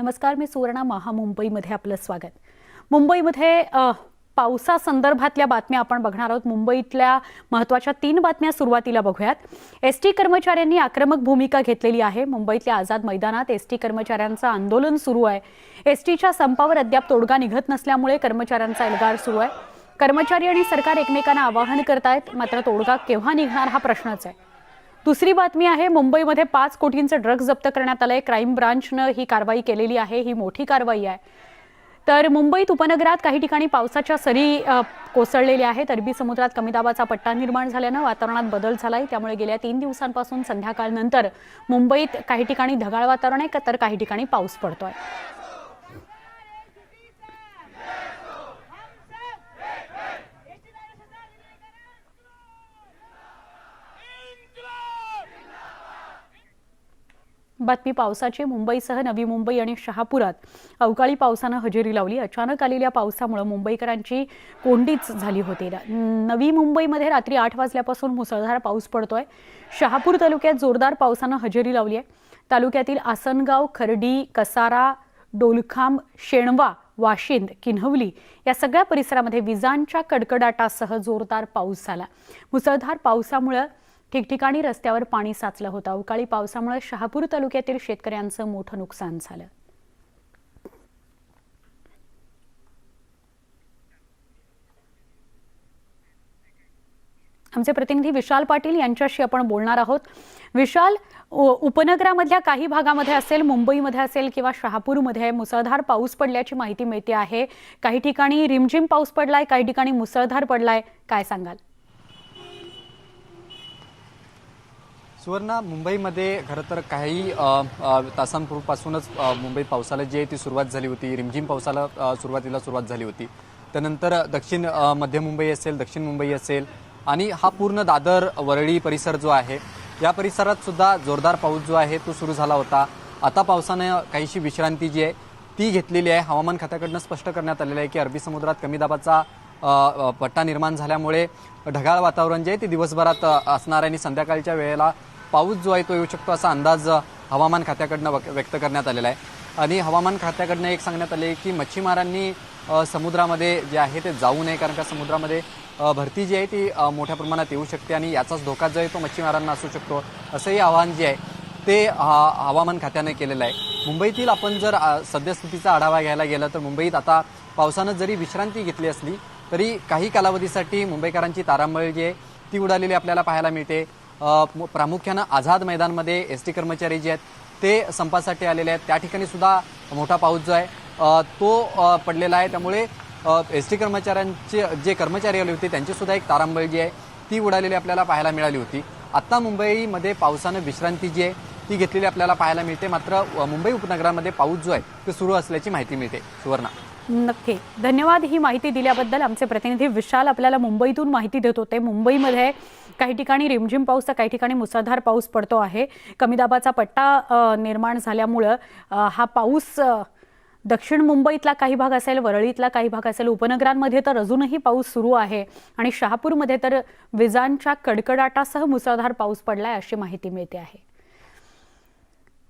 नमस्कार, मी सुवर्णा. महामुंबईमध्ये आपलं स्वागत. मुंबईमध्ये पावसासंदर्भातल्या बातम्या आपण बघणार आहोत. मुंबईतल्या महत्त्वाच्या 3 बातम्या सुरुवातीला बघूयात. एसटी कर्मचाऱ्यांनी आक्रमक भूमिका घेतलेली आहे. मुंबईतल्या आझाद मैदानात एसटी कर्मचाऱ्यांचं आंदोलन सुरू आहे. एसटीच्या संपावर अद्याप तोडगा निघत नसल्यामुळे कर्मचाऱ्यांचा एल्गार सुरू आहे. कर्मचारी आणि सरकार एकमेकांना आवाहन करतायत, मात्र तोडगा केव्हा निघणार हा प्रश्नच आहे. दुसरी बातमी आहे, मुंबईमध्ये 5 कोटींचे ड्रग्ज जप्त करण्यात आले. क्राईम ब्रांचनं ही कारवाई केलेली आहे. ही मोठी कारवाई आहे. तर मुंबईत उपनगरात काही ठिकाणी पावसाच्या सरी कोसळलेल्या आहेत. अरबी समुद्रात कमी दाबाचा पट्टा निर्माण झाल्यानं वातावरणात बदल झालाय. त्यामुळे गेल्या 3 दिवसांपासून संध्याकाळनंतर मुंबईत काही ठिकाणी ढगाळ वातावरण आहे, तर काही ठिकाणी पाऊस पडतोय. बातमी पावसाची. मुंबईसह नवी मुंबई आणि शहापुरात अवकाळी पावसानं हजेरी लावली. अचानक आलेल्या पावसामुळे मुंबईकरांची कोंडीच झाली होती. नवी मुंबईमध्ये रात्री 8 वाजल्यापासून मुसळधार पाऊस पडतोय. शहापूर तालुक्यात जोरदार पावसानं हजेरी लावली आहे. तालुक्यातील आसनगाव, खर्डी, कसारा, डोलखांब, शेणवा, वाशिंद, किन्हवली या सगळ्या परिसरामध्ये विजांच्या कडकडाटासह जोरदार पाऊस झाला. मुसळधार पावसामुळे ठिकठिकाणी रस्त्यावर पाणी साचलं होतं. अवकाळी पावसामुळे शहापूर तालुक्यातील शेतकऱ्यांचं मोठं नुकसान झालं. आमचे प्रतिनिधी विशाल पाटील यांच्याशी आपण बोलणार आहोत. विशाल, उपनगरामधल्या काही भागामध्ये असेल, मुंबईमध्ये असेल किंवा शहापूरमध्ये मुसळधार पाऊस पडल्याची माहिती मिळते आहे. काही ठिकाणी रिमझिम पाऊस पडलाय, काही ठिकाणी मुसळधार पडलाय, काय सांगाल? सुवर्णा, मुंबईमध्ये खरं तर काही तासांपूर्वीपासूनच मुंबईत पावसाला जी आहे ती सुरुवात झाली होती. रिमझिम पावसाला सुरुवात झाली होती. त्यानंतर दक्षिण मध्य मुंबई असेल, दक्षिण मुंबई असेल आणि हा पूर्ण दादर वरळी परिसर जो आहे या परिसरात सुद्धा जोरदार पाऊस जो आहे तो सुरू झाला होता. आता पावसानं काहीशी विश्रांती जी आहे ती घेतलेली आहे. हवामान खात्याकडनं स्पष्ट करण्यात आलेलं आहे की अरबी समुद्रात कमी दाबाचा पट्टा निर्माण झाल्यामुळे ढगाळ वातावरण जे आहे ते दिवसभरात असणार आहे आणि संध्याकाळच्या वेळेला पाऊस जो आहे तो येऊ शकतो असा अंदाज हवामान खात्याकडनं व्यक्त करण्यात आलेला आहे. आणि हवामान खात्याकडनं एक सांगण्यात आले की मच्छीमारांनी समुद्रामध्ये जे आहे ते जाऊ नये, कारण का समुद्रामध्ये भरती जी आहे ती मोठ्या प्रमाणात येऊ शकते आणि याचाच धोका जो आहे तो मच्छीमारांना असू शकतो, असंही आवाहन जे आहे ते हवामान खात्याने केलेलं आहे. मुंबईतील आपण जर सद्यस्थितीचा आढावा घ्यायला गेलं तर मुंबईत आता पावसानं जरी विश्रांती घेतली असली तरी काही कालावधीसाठी मुंबईकरांची तारांबळ जी आहे ती उडालेली आपल्याला पाहायला मिळते. प्रामुख्यानं आझाद मैदानमध्ये एसटी कर्मचारी जे आहेत ते संपासाठी आलेले आहेत. त्या ठिकाणी सुद्धा मोठा पाऊस जो आहे तो पडलेला आहे. त्यामुळे एसटी कर्मचाऱ्यांचे जे कर्मचारी आले होते त्यांची सुद्धा एक तारांबळ जी आहे ती उडालेली आपल्याला पाहायला मिळाली होती. आता मुंबईमध्ये पावसानं विश्रांती जी आहे ती घेतलेली आपल्याला पाहायला मिळते. मात्र मुंबई उपनगरामध्ये पाऊस जो आहे ते सुरू असल्याची माहिती मिळते. सुवर्णा, नक्की धन्यवाद ही माहिती दिल्याबद्दल. आमचे प्रतिनिधी विशाल आपल्याला मुंबईतून माहिती देत होते. मुंबईमध्ये काही ठिकाणी रिमझिम पाऊस तर काही ठिकाणी मुसळधार पाऊस पडतो आहे. कमी दाबाचा पट्टा निर्माण झाल्यामुळं हा पाऊस दक्षिण मुंबईतला काही भाग असेल, वरळीतला काही भाग असेल, उपनगरांमध्ये तर अजूनही पाऊस सुरू आहे आणि शहापूरमध्ये तर विजांच्या कडकडाटासह मुसळधार पाऊस पडलाय अशी माहिती मिळते आहे.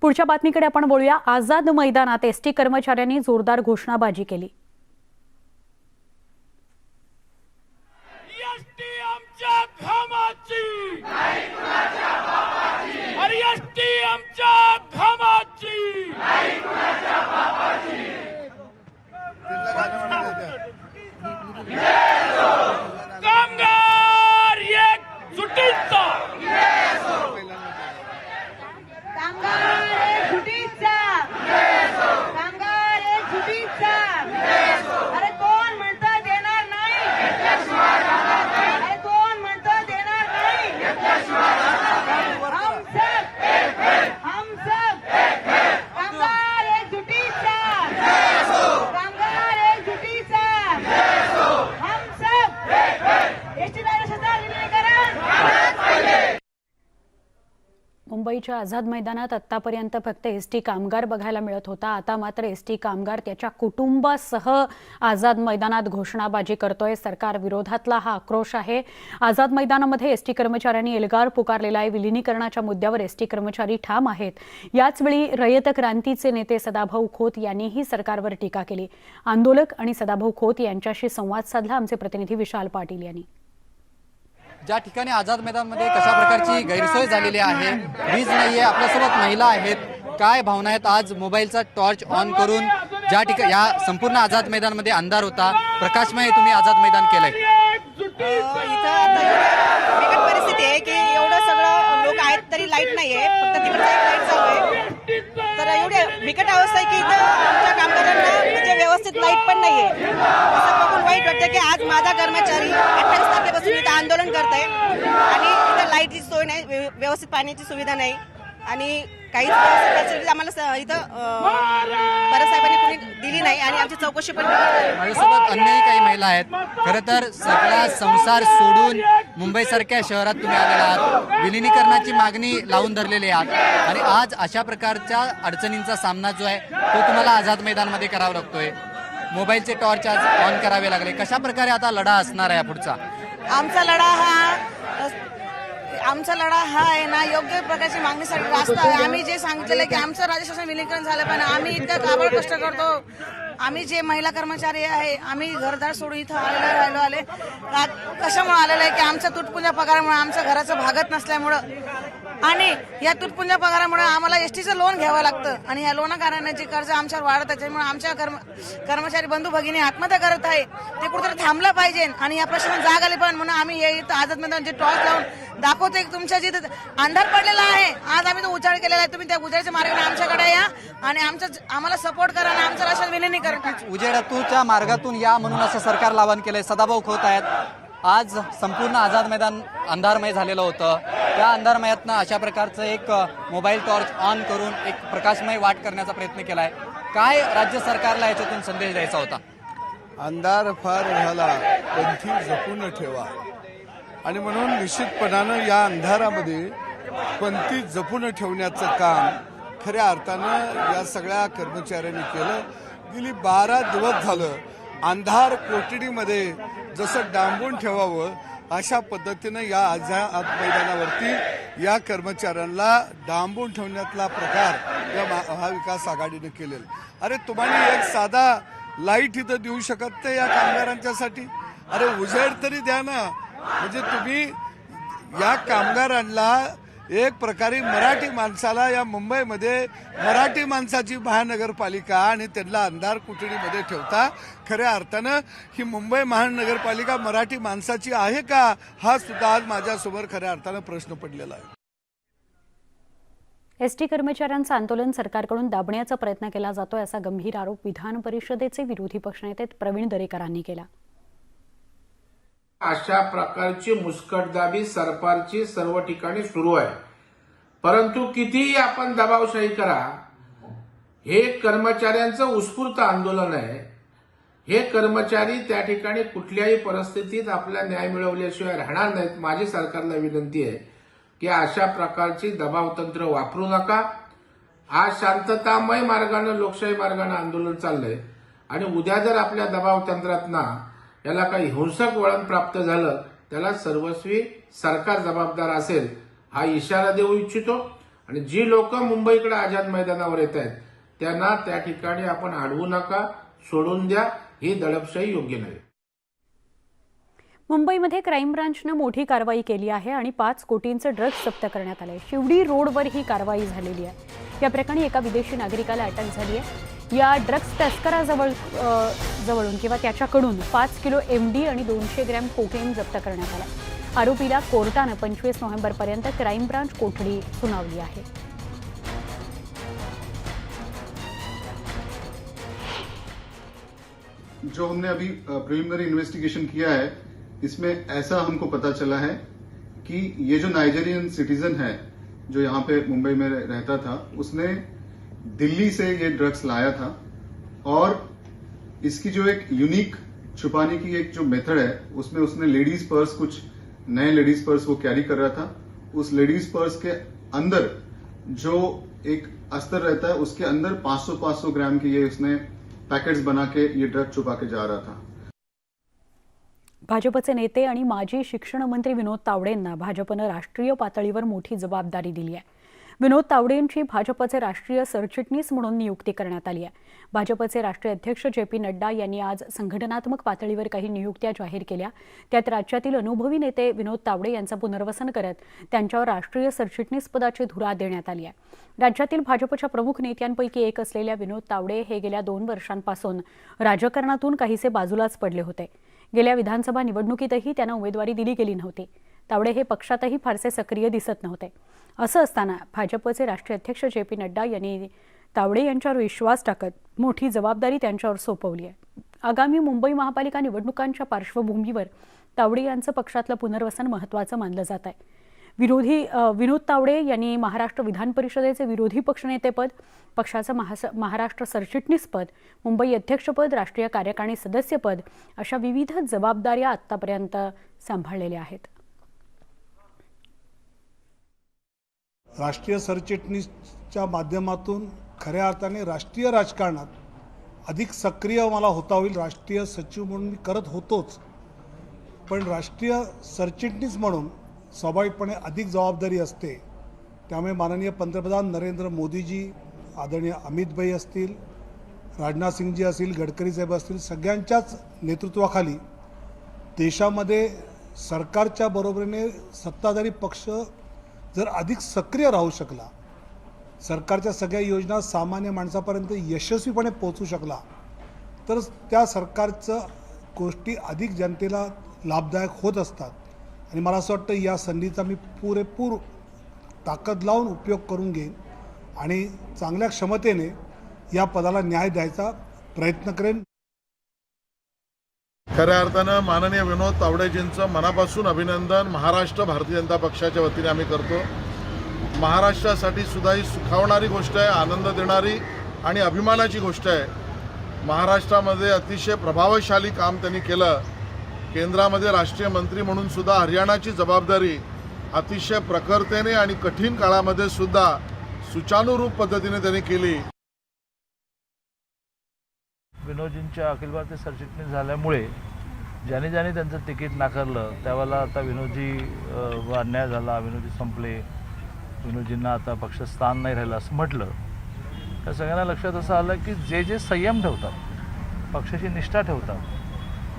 पुढच्या बातमीकडे आपण बोलूया. आझाद मैदानात एसटी कर्मचाऱ्यांनी जोरदार घोषणाबाजी केली. मुंबईच्या आझाद मैदानात आतापर्यंत फक्त एसटी कामगार बघायला मिळत होता. आता मात्र एसटी कामगार त्याच्या कुटुंबासह आझाद मैदानात घोषणाबाजी करतोय. सरकार विरोधातला हा आक्रोश आहे. आझाद मैदानामध्ये एसटी कर्मचाऱ्यांनी एल्गार पुकारलेला आहे. विलिनीकरणाच्या मुद्द्यावर एसटी कर्मचारी ठाम आहेत. याचवेळी रयत क्रांतीचे नेते सदाभाऊ खोत यांनीही सरकारवर टीका केली. आंदोलक आणि सदाभाऊ खोत यांच्याशी संवाद साधला आमचे प्रतिनिधी विशाल पाटील यांनी. ज्या ठिकाणी आझाद मैदानमध्ये कशा प्रकारची गैरसोय झालेली आहे, वीज नाहीये, आपल्यासोबत महिला आहेत, काय भावना आहेत? आज मोबाईलचा टॉर्च ऑन करून ज्या ठिकाणी या संपूर्ण आझाद मैदानमध्ये अंधार होता, प्रकाशमय तुम्ही आझाद मैदान केलंय. इथं आता बिकट परिस्थिती आहे की एवढं सगळं लोक आहेत तरी लाईट नाहीये, फक्त तिकडचा एक लाईट चालू आहे. तर एवढी बिकट अवस्था आहे की इथं आमच्या कामगारांना म्हणजे व्यवस्थित लाईट पण नाहीये. असं बघून वाईट वाटतं की आज माझा कर्मचारी 28 तारखेपासून इथं आंदोलन करताय आणि इथं लाईटची सोय नाही, व्यवस्थित पाण्याची सुविधा नाही आणि काहीच फॅसिलिटी आम्हाला इथं परत साहेबांनी कोणी दिली नाही आणि आमची चौकशी पण केली. माझ्यासोबत अन्यही काही महिला आहेत. खरं तर सगळा संसार सोडून मुंबईसारख्या शहरात तुम्ही आलेला आहात, विलिनीकरणाची मागणी लावून धरलेली आहात आणि आज अशा प्रकारच्या अडचणींचा सामना जो आहे तो तुम्हाला आझाद मैदानमध्ये करावा लागतोय. मोबाईलचे टॉर्च आज ऑन करावे लागले. कशा प्रकारे आता लढा असणार आहे पुढचा? आमचा लढा हा आहे ना योग्य प्रकारची मागणीसाठी रास्ता आहे. आम्ही जे सांगितलेलं की आमचं राज्य शासन विलीनीकरण झालं पण आम्ही इतकं काबड कष्ट करतो. आम्ही जे महिला कर्मचारी आहे आम्ही घरदार सोडून इथं आले कशामुळे आलेलं आहे की आमच्या तुटपुंजा पगारामुळे आमच्या घराचं भागत नसल्यामुळं आणि या तुटपुंजा पगारामुळे आम्हाला एसटीचं लोन घ्यावं लागतं आणि या लोना कारणाची कर्ज आमच्यावर वाढत त्याच्यामुळे आमच्या कर्मचारी बंधू भगिनी आत्महत्या करत आहे. ते कुठेतरी थांबलं पाहिजे आणि या प्रश्नाला जाग आली पण म्हणून आम्ही इथं आझाद मैदान जे टॉर्च लावून दाखवतोय की तुमच्या जिथे अंधार पडलेला आहे आज आम्ही तो उजाड केलेला आहे. तुम्ही त्या उजाडच्या मार्गाने आमच्याकडे या आणि आम्हाला सपोर्ट करा आणि आमचं राशन विलिनीकरण उजेडातूच्या मार्गातून या म्हणून असं सरकारला आवाहन केलंय. सदाभाऊ खोत आहेत. आज संपूर्ण आझाद मैदान अंधारमय झालेलं होतं. त्या अंधारमयातनं अशा प्रकारचं एक मोबाईल टॉर्च ऑन करून एक प्रकाशमय वाट करण्याचा प्रयत्न केलाय. काय राज्य सरकारला याच्यातून संदेश द्यायचा होता? अंधार फार झाला, पंथी जपून ठेवा आणि म्हणून निश्चितपणानं या अंधारामध्ये पंथी जपून ठेवण्याचं काम खऱ्या अर्थानं या सगळ्या कर्मचाऱ्यांनी केलं. गेली 12 दिवस झालं अंधार कोठडीमध्ये जसं डांबून ठेवावं अशा पद्धतीनं या आझाद मैदानावरती या कर्मचाऱ्यांना डांबून ठेवण्यातला प्रकार या महाविकास आघाडीने केलेला. अरे तुम्हाला एक साधा लाईट इथं देऊ शकत नाही या कामगारांच्यासाठी? अरे उजेड तरी द्या ना. म्हणजे तुम्ही या कामगारांना एक प्रकारे मराठी माणसाला या मुंबईमध्ये मराठी माणसाची महानगरपालिका आणि त्यांना अंधार कुटडीमध्ये ठेवता. खऱ्या अर्थानं ही मुंबई महानगरपालिका मराठी माणसाची आहे का हा सुद्धा आज माझ्यासमोर खऱ्या अर्थानं प्रश्न पडलेला आहे. एसटी कर्मचाऱ्यांचं आंदोलन सरकारकडून दाबण्याचा प्रयत्न केला जातोय असा गंभीर आरोप विधान परिषदेचे विरोधी पक्षनेते प्रवीण दरेकरांनी केला. अशा प्रकारची मुस्कटदाबी सरकारची सर्व ठिकाणी सुरू आहे. परंतु कितीही आपण दबावशाही करा, हे कर्मचाऱ्यांचं उत्स्फूर्त आंदोलन आहे. हे कर्मचारी त्या ठिकाणी कुठल्याही परिस्थितीत आपला न्याय मिळवल्याशिवाय राहणार नाहीत. माझी सरकारला विनंती आहे की अशा प्रकारची दबावतंत्र वापरू नका. आज शांततामय मार्गानं लोकशाही मार्गानं आंदोलन चाललंय आणि उद्या जर आपल्या दबावतंत्रातना याला काही हिंसक वळण प्राप्त झालं त्याला सर्वस्वी सरकार जबाबदार असेल हा इशारा देऊ इच्छितो. आणि जी लोक मुंबईकडे आझाद मैदानावर येत आहेत त्यांना त्या ठिकाणी आपण अडवू नका, सोडून द्या. ही दडपशाही योग्य नाही. मुंबईमध्ये क्राईम ब्रांचनं मोठी कारवाई केली आहे आणि 5 कोटींचे ड्रग्ज जप्त करण्यात आले. शिवडी रोडवर ही कारवाई झालेली आहे. या प्रकरणी एका विदेशी नागरिकाला अटक झाली आहे. या ड्रग्ज तस्कराजवळून किंवा त्याच्याकडून 5 किलो MD आणि 200 ग्रॅम कोकेन जप्त करण्यात आला. आरोपीला कोर्टानं 25 नोव्हेंबरपर्यंत क्राईम ब्रांच कोठडी सुनावली आहे. जो हमने अभी प्रिलिमिनरी इन्वेस्टिगेशन किया है इसमें ऐसा हमको पता चला है कि ये जो नाइजीरियन सिटीजन है जो यहाँ पे मुंबई में रहता था उसने दिल्ली से ये ड्रग्स लाया था और इसकी जो एक यूनिक छुपाने की एक जो मेथड है उसमें उसने लेडीज पर्स, कुछ नए लेडीज पर्स वो कैरी कर रहा था. उस लेडीज पर्स के अंदर जो एक अस्तर रहता है उसके अंदर 500 ग्राम की ये उसने पैकेट्स बना के ये ड्रग छुपा के जा रहा था। भाजपचे नेते आणि माजी शिक्षण मंत्री विनोद तावडेंना भाजपनं राष्ट्रीय पातळीवर मोठी जबाबदारी दिली आहे। विनोद तावडेंची भाजपचे राष्ट्रीय सरचिटणीस म्हणून नियुक्ती करण्यात आली आहे। भाजपचे राष्ट्रीय अध्यक्ष जे.पी. नड्डा यांनी आज संघटनात्मक पातळीवर काही नियुक्त्या जाहीर केल्या। त्यात राज्यातील अनुभवी नेते विनोद तावडे यांचं पुनर्वसन करत त्यांच्यावर राष्ट्रीय सरचिटणीस पदाची धुरा देण्यात आली आहे। राज्यातील भाजपच्या प्रमुख नेत्यांपैकी एक असलेल्या विनोद तावडे हे गेल्या 2 वर्षांपासून राजकारणातून काहीसे बाजूलाच पडले होते। गेल्या विधानसभा निवडणुकीतही त्यांना उमेदवारी दिली गेली नव्हती। तावडे हे पक्षातही फारसे सक्रिय दिसत नव्हते। असं असताना भाजपचे राष्ट्रीय अध्यक्ष जे.पी. नड्डा यांनी तावडे यांच्यावर विश्वास टाकत मोठी जबाबदारी त्यांच्यावर सोपवली आहे। आगामी मुंबई महापालिका निवडणुकांच्या पार्श्वभूमीवर तावडे यांचं पक्षातलं पुनर्वसन महत्त्वाचं मानलं जात आहे। विनोद तावडे यांनी महाराष्ट्र विधान परिषदेचे विरोधी पक्षनेतेपद, पक्षाचं महाराष्ट्र सरचिटणीसपद, मुंबई अध्यक्षपद, राष्ट्रीय कार्यकारिणी सदस्यपद अशा विविध जबाबदाऱ्या आतापर्यंत सांभाळलेल्या आहेत। राष्ट्रीय सरचिटणीसच्या माध्यमातून खऱ्या अर्थाने राष्ट्रीय राजकारणात अधिक सक्रिय मला होता होईल। राष्ट्रीय सचिव म्हणून मी करत होतोच, पण राष्ट्रीय सरचिटणीस म्हणून स्वाभाविकपणे अधिक जबाबदारी असते। त्यामुळे माननीय पंतप्रधान नरेंद्र मोदीजी, आदरणीय अमित भाई असतील, राजनाथ सिंगजी असतील, गडकरी साहेब असतील, सगळ्यांच्याच नेतृत्वाखाली देशामध्ये सरकारच्या बरोबरीने सत्ताधारी पक्ष जर अधिक सक्रिय राहू शकला, सरकारच्या सगळ्या योजना सामान्य माणसापर्यंत यशस्वीपणे पोहोचू शकला, तर त्या सरकारचं गोष्टी अधिक जनतेला लाभदायक होत असतात। आणि मला असं वाटतं या संधीचा मी पुरेपूर ताकद लावून उपयोग करून घेईन आणि चांगल्या क्षमतेने या पदाला न्याय द्यायचा प्रयत्न करेन। खऱ्या अर्थानं माननीय विनोद तावडेजींचं मनापासून अभिनंदन महाराष्ट्र भारतीय जनता पक्षाच्या वतीने आम्ही करतो। महाराष्ट्रासाठी सुद्धा ही सुखावणारी गोष्ट आहे, आनंद देणारी आणि अभिमानाची गोष्ट आहे। महाराष्ट्रामध्ये अतिशय प्रभावशाली काम त्यांनी केलं। केंद्रामध्ये राष्ट्रीय मंत्री म्हणून सुद्धा हरियाणाची जबाबदारी अतिशय प्रखरतेने आणि कठीण काळामध्ये सुद्धा सुचानुरूप पद्धतीने त्यांनी केली। विनोदजींच्या अखिल भारतीय सरचिटणीस झाल्यामुळे ज्याने ज्याने त्यांचं तिकीट नाकारलं त्यावेळेला आता विनोदजी अन्याय झाला, विनोदजी संपले, विनोदजींना आता पक्षात स्थान नाही राहिलं असं म्हटलं, त्या सगळ्यांना लक्षात असं आलं की जे जे संयम ठेवतात, पक्षाची निष्ठा ठेवतात,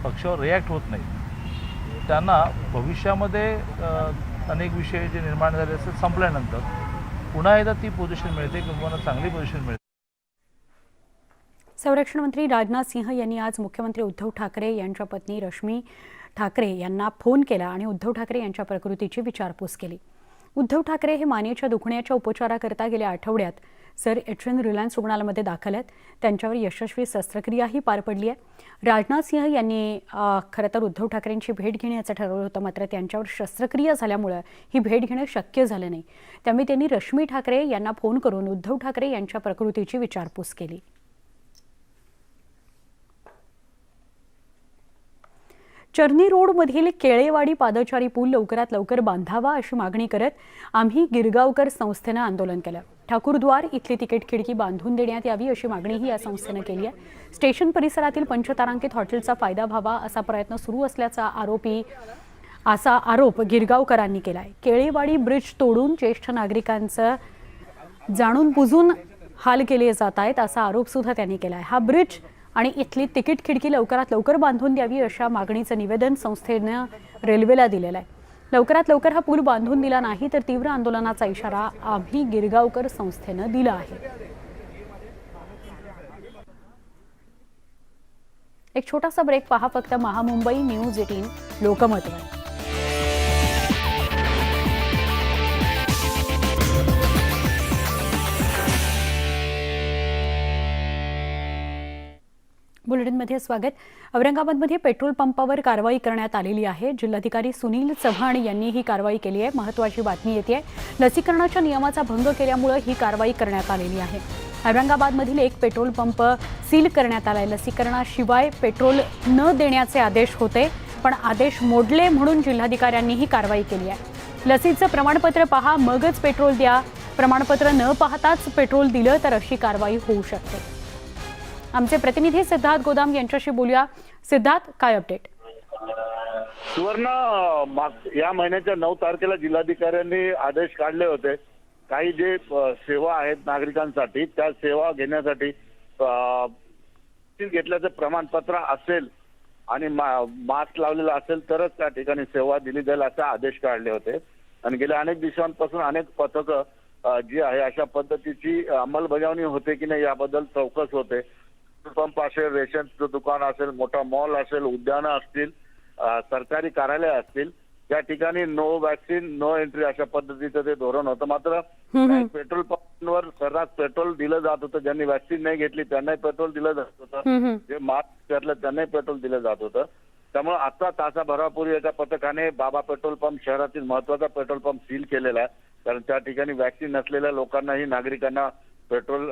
पक्षावर रिॲक्ट होत नाही, त्यांना भविष्यामध्ये अनेक विषय जे निर्माण झाले असते संपल्यानंतर पुन्हा एकदा ती पोझिशन मिळते किंवा चांगली पोझिशन मिळते। संरक्षण मंत्री राजनाथ सिंह यांनी आज मुख्यमंत्री उद्धव ठाकरे यांच्या पत्नी रश्मी ठाकरे यांना फोन केला आणि उद्धव ठाकरे यांच्या प्रकृतीची विचारपूस केली। उद्धव ठाकरे हे मानेच्या दुखण्याच्या उपचाराकरता गेल्या आठवड्यात सर एच.एन. रिलायन्स रुग्णालयामध्ये दाखल आहेत। त्यांच्यावर यशस्वी शस्त्रक्रियाही पार पडली आहे। राजनाथ सिंह यांनी खरं तर उद्धव ठाकरेंची भेट घेण्याचं ठरवलं होतं, मात्र त्यांच्यावर शस्त्रक्रिया झाल्यामुळे ही भेट घेणं शक्य झालं नाही। त्यामुळे त्यांनी रश्मी ठाकरे यांना फोन करून उद्धव ठाकरे यांच्या प्रकृतीची विचारपूस केली। चर्नी रोडमधील केळेवाडी पादचारी पूल लवकरात लवकर बांधावा अशी मागणी करत आम्ही गिरगावकर संस्थेनं आंदोलन केलं। ठाकूरद्वार इथली तिकीट खिडकी बांधून देण्यात यावी अशी मागणीही या संस्थेनं केली आहे। स्टेशन परिसरातील पंचतारांकित हॉटेलचा फायदा व्हावा असा प्रयत्न सुरू असल्याचा आरोप गिरगावकरांनी केला आहे। केळेवाडी ब्रिज तोडून ज्येष्ठ नागरिकांचं जाणून बुजून हाल केले जात आहेत असा आरोप सुद्धा त्यांनी केला आहे। हा ब्रिज आणि इथली तिकीट खिडकी लवकरात लवकर बांधून द्यावी अशा मागणीचं निवेदन संस्थेनं रेल्वेला दिलेलं आहे। लवकरात लवकर हा पूल बांधून दिला नाही तर तीव्र आंदोलनाचा इशारा आम्ही गिरगावकर संस्थेनं दिला आहे। एक छोटासा ब्रेक पहा फक्त महामुंबई न्यूज 18 लोकमतवर। बुलेटिनमध्ये स्वागत। औरंगाबादमध्ये पेट्रोल पंपावर कारवाई करण्यात आलेली आहे। जिल्हाधिकारी सुनील चव्हाण यांनी ही कारवाई केली आहे। महत्त्वाची बातमी येते आहे, लसीकरणाच्या नियमाचा भंग केल्यामुळे ही कारवाई करण्यात आलेली आहे। औरंगाबादमधील एक पेट्रोल पंप सील करण्यात आलाय। लसीकरणाशिवाय पेट्रोल न देण्याचे आदेश होते, पण आदेश मोडले म्हणून जिल्हाधिकाऱ्यांनी ही कारवाई केली आहे। लसीचं प्रमाणपत्र पहा मगच पेट्रोल द्या, प्रमाणपत्र न पाहताच पेट्रोल दिलं तर अशी कारवाई होऊ शकते. आमचे प्रतिनिधी सिद्धार्थ गोदाम यांच्याशी बोलूया. सिद्धार्थ, काय अपडेट? सुवर्ण, या महिन्याच्या 9 तारखेला जिल्हाधिकाऱ्यांनी आदेश काढले होते. काही जे सेवा आहेत नागरिकांसाठी, त्या सेवा घेण्यासाठी घेतल्याचं प्रमाणपत्र असेल आणि मास्क लावलेला असेल तरच त्या ठिकाणी सेवा दिली जाईल असे आदेश काढले होते. आणि गेल्या अनेक दिवसांपासून अनेक पथकं जी आहे अशा पद्धतीची अंमलबजावणी होते की नाही याबद्दल चौकस होते. पंप असेल, रेशनचं दुकान असेल, मोठा मॉल असेल, उद्यानं असतील, सरकारी कार्यालय असतील, त्या ठिकाणी नो वॅक्सिन नो एंट्री अशा पद्धतीचं ते धोरण होतं. मात्र पेट्रोल पंपवर सर्रास पेट्रोल दिलं जात होतं. ज्यांनी वॅक्सिन नाही घेतली त्यांनाही पेट्रोल दिलं जात होतं. जे मास्क घातलं त्यांनाही पेट्रोल दिलं जात होतं. त्यामुळे आता तासाभरापूर्वी एका पथकाने बाबा पेट्रोल पंप शहरातील महत्वाचा पेट्रोल पंप सील केलेला आहे. कारण त्या ठिकाणी वॅक्सिन नसलेल्या लोकांनाही नागरिकांना पेट्रोल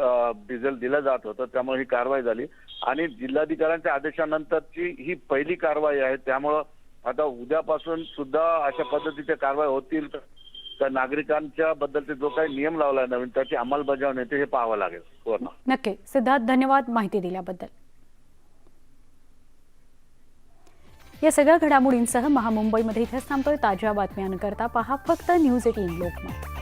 डिझेल दिलं जात होतं. त्यामुळे ही कारवाई झाली आणि जिल्हाधिकाऱ्यांच्या आदेशानंतरची ही पहिली कारवाई आहे. त्यामुळं आता उद्यापासून सुद्धा अशा पद्धतीच्या कारवाई होतील तर नागरिकांच्या बद्दलचे जो काही नियम लावलाय नवीन त्याची अंमलबजावणी होते हे पाहावं लागेल. नक्की सिद्धार्थ, धन्यवाद माहिती दिल्याबद्दल. या सगळ्या घडामोडींसह महामुंबईमध्ये इथेच थांबतोय. ताज्या बातम्यांकरता पहा फक्त न्यूज 18 लोकमत.